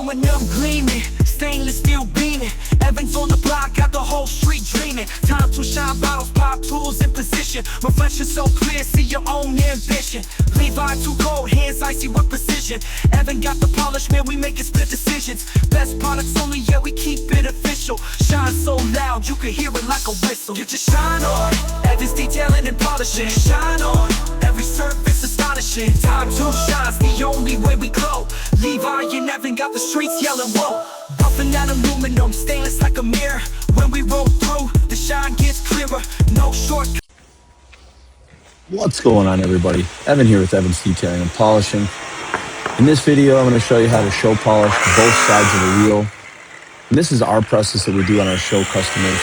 aluminum gleaming, stainless steel beaming. Evans on the block, got the whole street dreaming. Time to shine, bottles pop, tools in position. Reflection so clear, see your own ambition. Levi too cold, hands icy with precision. Evan got the polish, man, we making split decisions. Best products only, yeah, we keep it official. Shine so loud, you can hear it like a whistle. Get your shine on, Evans detailing and polishing. Shine on, every surface astonishing. Time to shine's the only way we glow. Levi and Evan got the streets yelling, whoa. Buffing that aluminum, stainless like a mirror. When we roll through, the shine gets clearer. No shortcut. What's going on, everybody? Evan here with Evan's Detailing and Polishing. In this video, I'm going to show you how to show polish both sides of the wheel. And this is our process that we do on our show customers.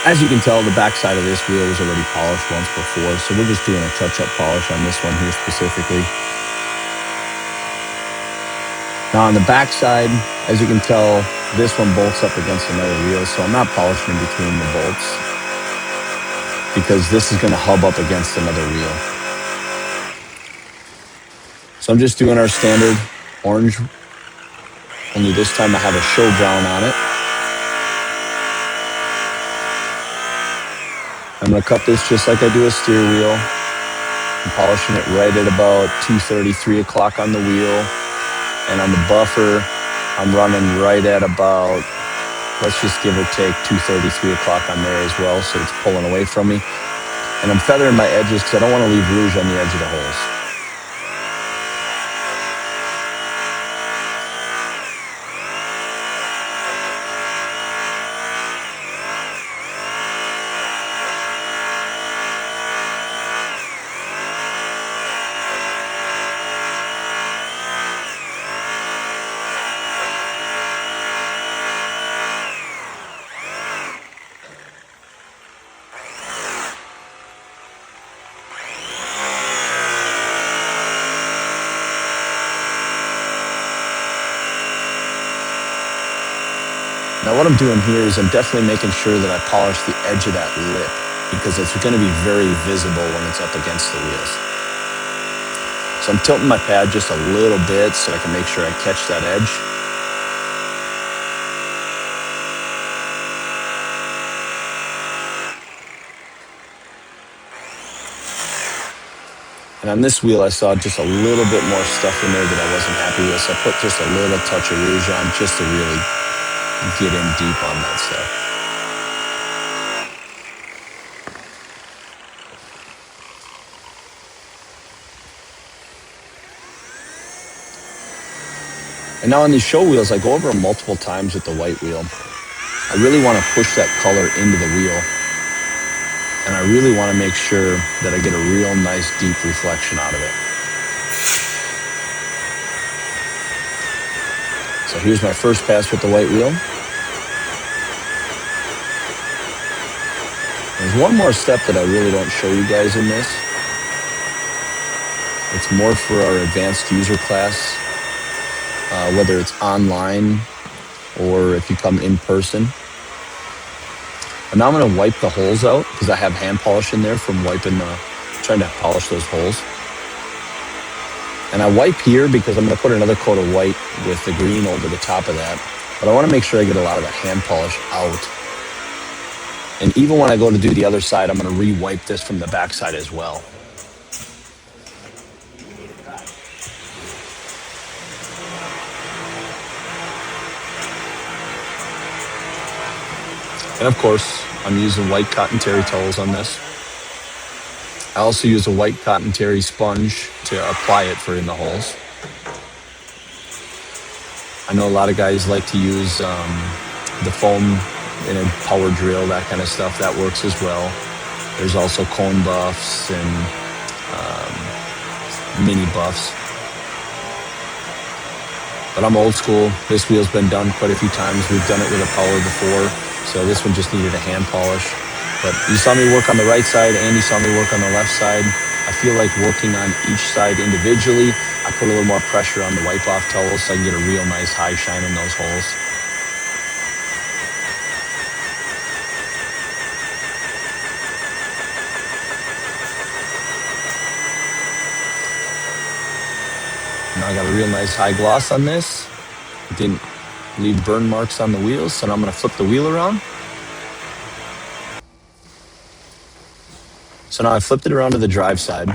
As you can tell, the back side of this wheel was already polished once before, so we're just doing a touch-up polish on this one here specifically. Now on the back side, as you can tell, this one bolts up against another wheel, so I'm not polishing in between the bolts, because this is going to hub up against another wheel. So I'm just doing our standard orange, only this time I have a show brown on it. I'm going to cut this just like I do a steer wheel. I'm polishing it right at about 2:30, 3 o'clock on the wheel. And on the buffer, I'm running right at about, let's just give or take 2:30, 3 o'clock on there as well, so it's pulling away from me. And I'm feathering my edges because I don't want to leave rouge on the edge of the holes. Now what I'm doing here is I'm definitely making sure that I polish the edge of that lip, because it's going to be very visible when it's up against the wheels. So I'm tilting my pad just a little bit so I can make sure I catch that edge. And on this wheel I saw just a little bit more stuff in there that I wasn't happy with, so I put just a little touch of rouge on just to really get in deep on that stuff. And now on these show wheels, I go over them multiple times with the white wheel. I really want to push that color into the wheel. And I really want to make sure that I get a real nice deep reflection out of it. So here's my first pass with the white wheel. There's one more step that I really don't show you guys in this. It's more for our advanced user class, whether it's online or if you come in person. And now I'm going to wipe the holes out because I have hand polish in there from trying to polish those holes. And I wipe here because I'm going to put another coat of white with the green over the top of that. But I want to make sure I get a lot of the hand polish out. And even when I go to do the other side, I'm going to re-wipe this from the back side as well. And of course, I'm using white cotton terry towels on this. I also use a white cotton terry sponge to apply it for in the holes. I know a lot of guys like to use the foam in a power drill, that kind of stuff. That works as well. There's also cone buffs and mini buffs. But I'm old school. This wheel's been done quite a few times. We've done it with a power before. So this one just needed a hand polish. But you saw me work on the right side and you saw me work on the left side. I feel like working on each side individually, I put a little more pressure on the wipe-off towels so I can get a real nice high shine in those holes. I got a real nice high gloss on this. Didn't leave burn marks on the wheels, so now I'm going to flip the wheel around. So now I flipped it around to the drive side.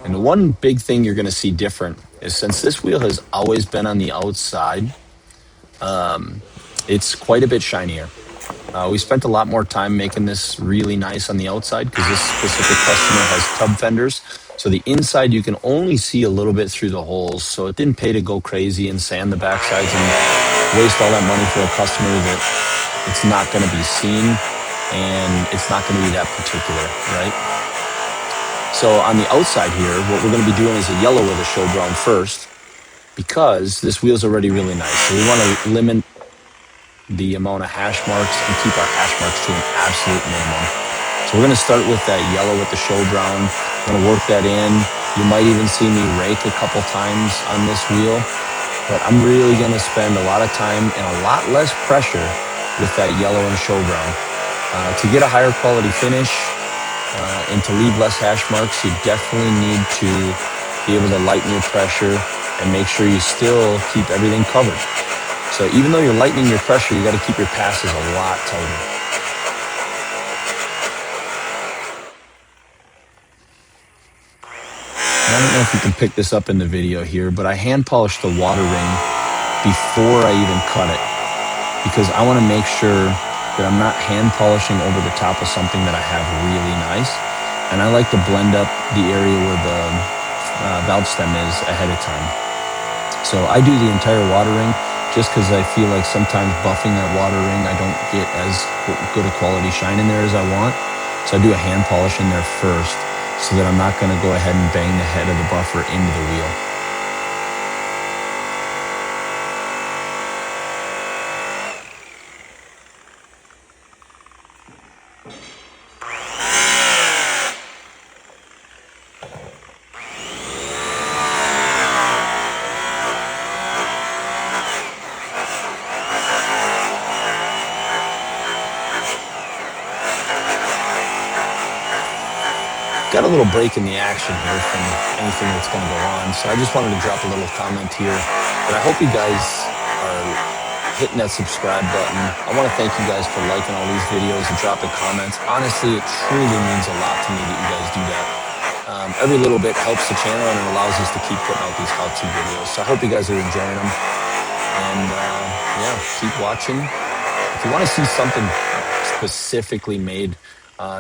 And the one big thing you're going to see different is since this wheel has always been on the outside, it's quite a bit shinier. We spent a lot more time making this really nice on the outside because this specific customer has tub fenders. So the inside you can only see a little bit through the holes. So it didn't pay to go crazy and sand the backsides and waste all that money for a customer that it's not going to be seen and it's not going to be that particular, right? So on the outside here, what we're going to be doing is a yellow with a show brown first because this wheel's already really nice. So we want to limit the amount of hash marks and keep our hash marks to an absolute minimum. So we're going to start with that yellow with the show brown. I'm going to work that in. You might even see me rake a couple times on this wheel, but I'm really going to spend a lot of time and a lot less pressure with that yellow and show brown. To get a higher quality finish and to leave less hash marks, you definitely need to be able to lighten your pressure and make sure you still keep everything covered. So even though you're lightening your pressure, you got to keep your passes a lot tighter. And I don't know if you can pick this up in the video here, but I hand polished the water ring before I even cut it because I want to make sure that I'm not hand polishing over the top of something that I have really nice. And I like to blend up the area where the valve stem is ahead of time. So I do the entire water ring just because I feel like sometimes buffing that water ring, I don't get as good a quality shine in there as I want. So I do a hand polish in there first so that I'm not going to go ahead and bang the head of the buffer into the wheel. Got a little break in the action here from anything that's going to go on, so I just wanted to drop a little comment here. But I hope you guys are hitting that subscribe button. I want to thank you guys for liking all these videos and dropping comments. Honestly, it truly means a lot to me that you guys do that. Every little bit helps the channel and it allows us to keep putting out these how-to videos. So I hope you guys are enjoying them. And yeah, keep watching. If you want to see something specifically made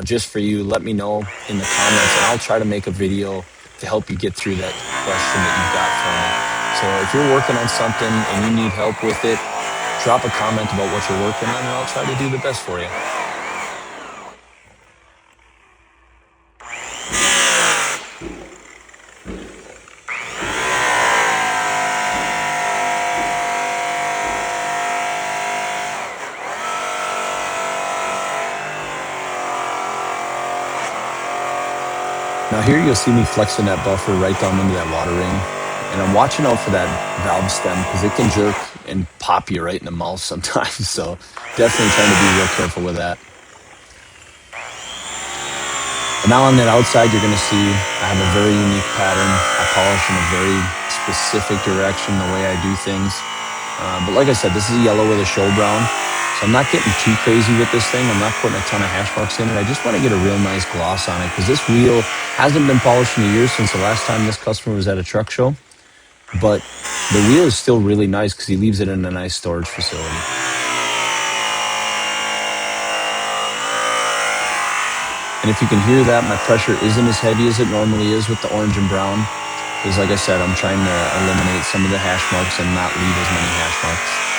just for you, let me know in the comments and I'll try to make a video to help you get through that question that you've got for me. So if you're working on something and you need help with it, drop a comment about what you're working on and I'll try to do the best for you. Now here you'll see me flexing that buffer right down into that water ring. And I'm watching out for that valve stem because it can jerk and pop you right in the mouth sometimes. So definitely trying to be real careful with that. And now on that outside, you're going to see I have a very unique pattern. I polish in a very specific direction the way I do things. But like I said, this is a yellow with a show brown. So I'm not getting too crazy with this thing. I'm not putting a ton of hash marks in it. I just want to get a real nice gloss on it because this wheel hasn't been polished in a year since the last time this customer was at a truck show. But the wheel is still really nice because he leaves it in a nice storage facility. And if you can hear that, my pressure isn't as heavy as it normally is with the orange and brown. Because like I said, I'm trying to eliminate some of the hash marks and not leave as many hash marks.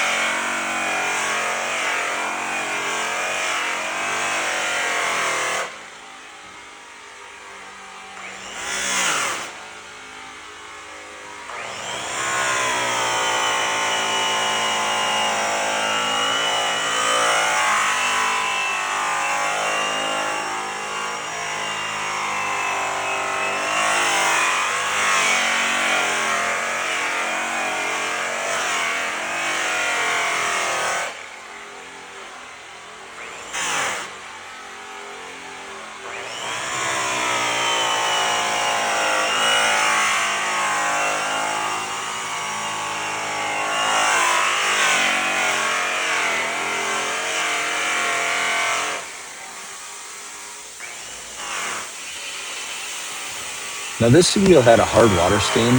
Now this wheel had a hard water stain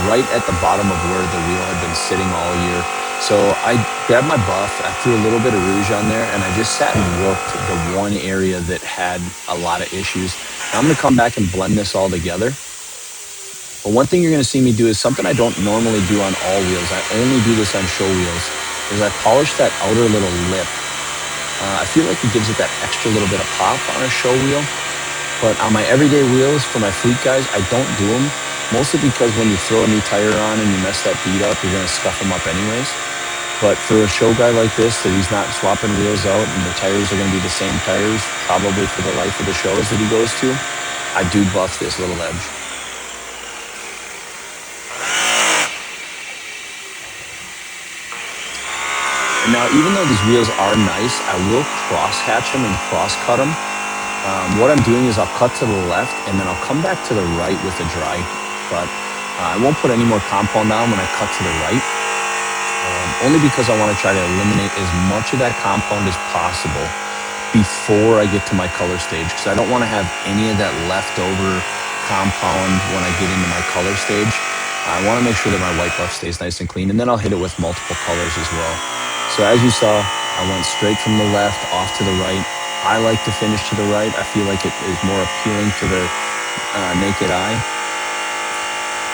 right at the bottom of where the wheel had been sitting all year. So I grabbed my buff, I threw a little bit of rouge on there, and I just sat and worked the one area that had a lot of issues. Now I'm gonna come back and blend this all together. But one thing you're gonna see me do is something I don't normally do on all wheels. I only do this on show wheels, is I polish that outer little lip. I feel like it gives it that extra little bit of pop on a show wheel. But on my everyday wheels for my fleet guys, I don't do them. Mostly because when you throw a new tire on and you mess that bead up, you're gonna scuff them up anyways. But for a show guy like this, that he's not swapping wheels out and the tires are gonna be the same tires, probably for the life of the shows that he goes to, I do buff this little edge. And now, even though these wheels are nice, I will cross hatch them and cross cut them. What I'm doing is I'll cut to the left and then I'll come back to the right with a dry cut. I won't put any more compound on when I cut to the right, only because I want to try to eliminate as much of that compound as possible before I get to my color stage, because I don't want to have any of that leftover compound when I get into my color stage. I want to make sure that my white buff stays nice and clean, and then I'll hit it with multiple colors as well. So as you saw, I went straight from the left off to the right. I like to finish to the right. I feel like it is more appealing to the naked eye.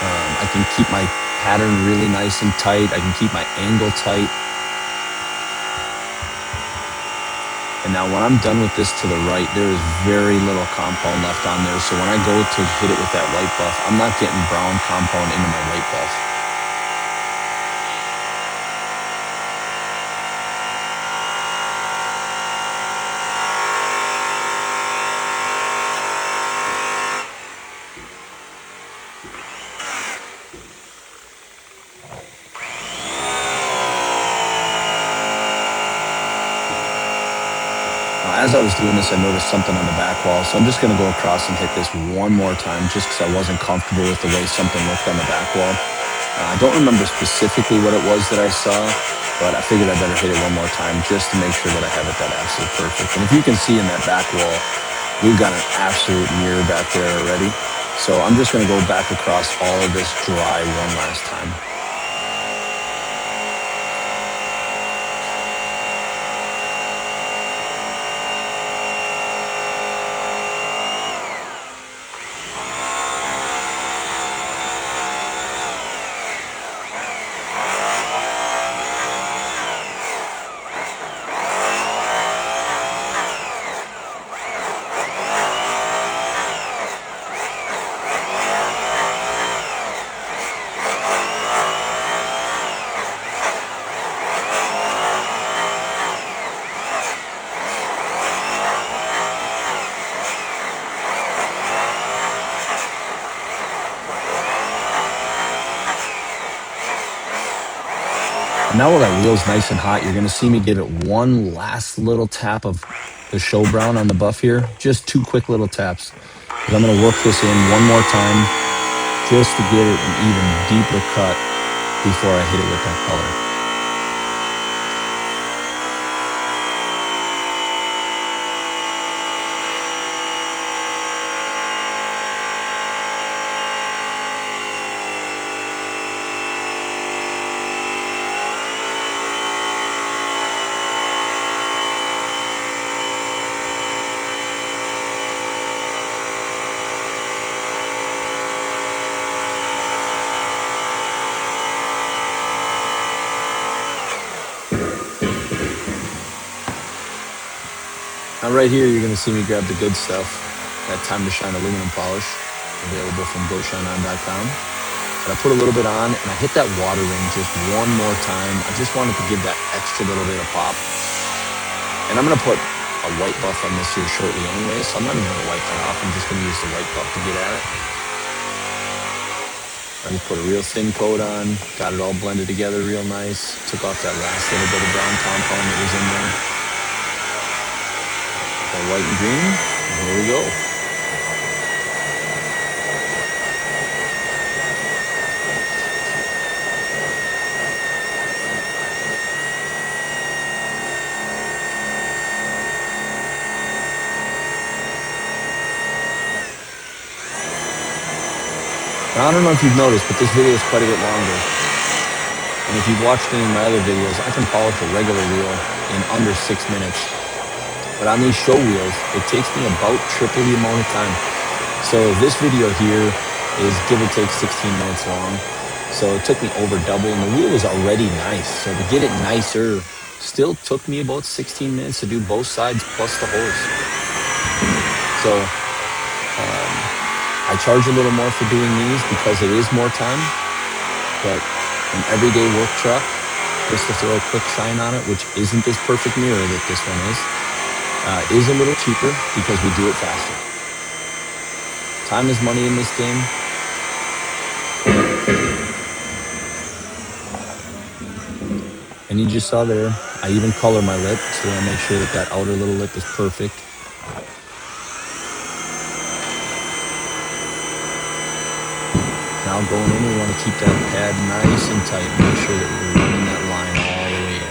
I can keep my pattern really nice and tight. I can keep my angle tight. And now when I'm done with this to the right, there is very little compound left on there. So when I go to hit it with that white buff, I'm not getting brown compound into my white buff. As I was doing this, I noticed something on the back wall, so I'm just going to go across and hit this one more time just because I wasn't comfortable with the way something looked on the back wall. I don't remember specifically what it was that I saw, but I figured I better hit it one more time just to make sure that I have it that absolute perfect. And if you can see in that back wall, we've got an absolute mirror back there already. So I'm just going to go back across all of this dry one last time. Now while that wheel's nice and hot, you're going to see me give it one last little tap of the show brown on the buff here. Just two quick little taps. But I'm going to work this in one more time just to get it an even deeper cut before I hit it with that color. Now right here, you're going to see me grab the good stuff, that Time to Shine aluminum polish, available from GoShineOn.com. But I put a little bit on, and I hit that water ring just one more time. I just wanted to give that extra little bit of pop. And I'm going to put a white buff on this here shortly anyway, so I'm not even going to wipe that off. I'm just going to use the white buff to get at it. I just put a real thin coat on, got it all blended together real nice, took off that last little bit of brown compound that was in there. White and green, and here we go. Now, I don't know if you've noticed, but this video is quite a bit longer. And if you've watched any of my other videos, I can polish a regular wheel in under 6 minutes. But on these show wheels, it takes me about triple the amount of time. So this video here is give or take 16 minutes long. So it took me over double, and the wheel was already nice. So to get it nicer, still took me about 16 minutes to do both sides plus the hose. So I charge a little more for doing these because it is more time, but an everyday work truck, just to throw a quick sign on it, which isn't this perfect mirror that this one is a little cheaper because we do it faster. Time is money in this game. And you just saw there, I even color my lip, so I make sure that that outer little lip is perfect. Now going in, we want to keep that pad nice and tight. Make sure that we're running that line all the way in.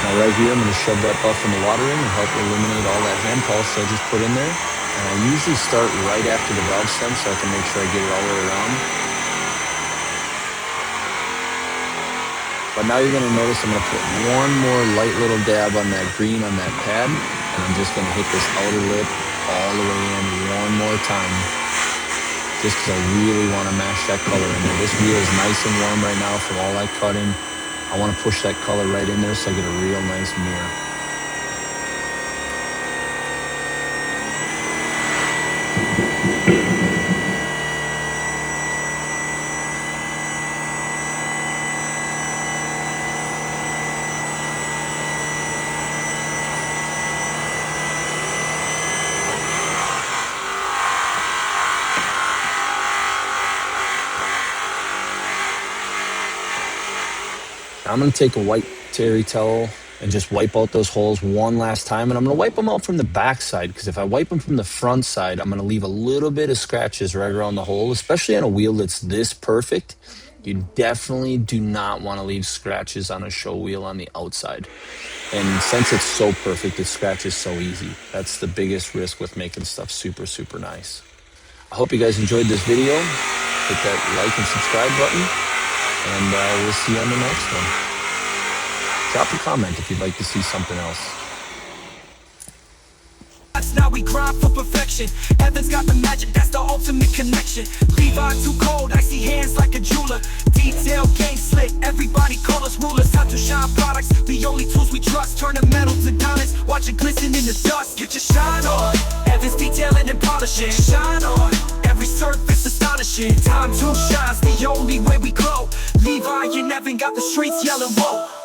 Now right here, I'm going to shove that buff in the water in and help eliminate all that hand polish I just put in there. And I usually start right after the valve stem so I can make sure I get it all the way around. But now you're going to notice I'm going to put one more light little dab on that green on that pad. And I'm just going to hit this outer lip all the way in one more time. Just because I really want to mash that color in there. This wheel is nice and warm right now from all that cutting. I want to push that color right in there so I get a real nice mirror. I'm going to take a white terry towel and just wipe out those holes one last time. And I'm going to wipe them out from the back side, because if I wipe them from the front side, I'm going to leave a little bit of scratches right around the hole, especially on a wheel that's this perfect. You definitely do not want to leave scratches on a show wheel on the outside. And since it's so perfect, it scratches so easy. That's the biggest risk with making stuff super, super nice. I hope you guys enjoyed this video. Hit that like and subscribe button. And we'll see you on the next one. Drop a comment if you'd like to see something else. Now we grind for perfection. Evan's got the magic, that's the ultimate connection. Levi too cold, icy hands like a jeweler. Detail game slick, everybody call us rulers. Time to shine products, the only tools we trust. Turn the metal to diamonds, watch it glisten in the dust. Get your shine on, Evan's detailing and polishing. Shine on, every surface astonishing. Time to shine's the only way we glow. Levi and Evan got the streets yelling whoa.